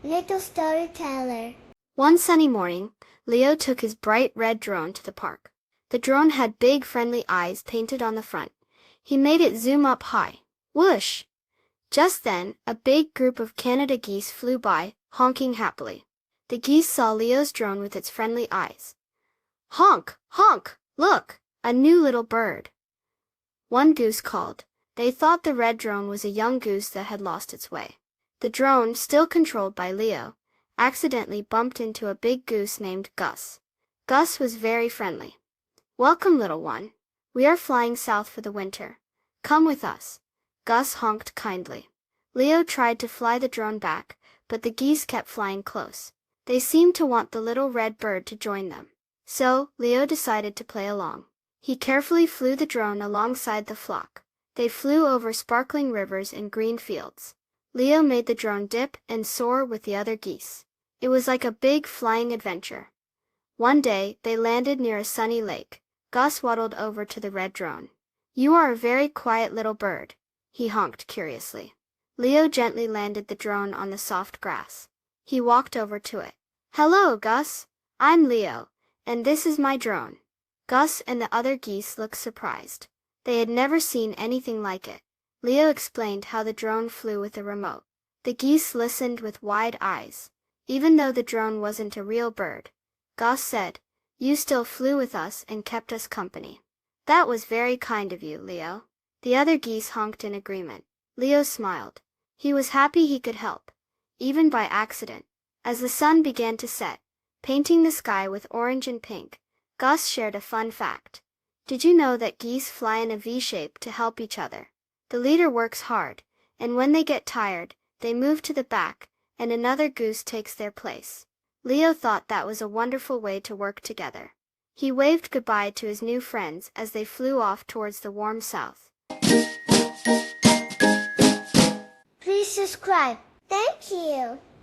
Little storyteller. One sunny morning, Leo took his bright red drone to the park. The drone had big friendly eyes painted on the front. He made it zoom up high. Whoosh! Just then, a big group of Canada geese flew by, honking happily. The geese saw Leo's drone with its friendly eyes. Honk! Honk! Look! A new little bird! One goose called. They thought the red drone was a young goose that had lost its way. The drone, still controlled by Leo, accidentally bumped into a big goose named Gus. Gus was very friendly. "Welcome, little one. We are flying south for the winter. Come with us." Gus honked kindly. Leo tried to fly the drone back, but the geese kept flying close. They seemed to want the little red bird to join them. So, Leo decided to play along. He carefully flew the drone alongside the flock. They flew over sparkling rivers and green fields. Leo made the drone dip and soar with the other geese. It was like a big flying adventure. One day, they landed near a sunny lake. Gus waddled over to the red drone. "You are a very quiet little bird," he honked curiously. Leo gently landed the drone on the soft grass. He walked over to it. "Hello, Gus. I'm Leo, and this is my drone." Gus and the other geese looked surprised. They had never seen anything like it. Leo explained how the drone flew with a remote. The geese listened with wide eyes. Even though the drone wasn't a real bird, Gus said, "You still flew with us and kept us company." "That was very kind of you, Leo." The other geese honked in agreement. Leo smiled. He was happy he could help, even by accident. As the sun began to set, painting the sky with orange and pink, Gus shared a fun fact. "Did you know that geese fly in a V shape to help each other? The leader works hard, and when they get tired, they move to the back, and another goose takes their place." Leo thought that was a wonderful way to work together. He waved goodbye to his new friends as they flew off towards the warm south. Please subscribe. Thank you.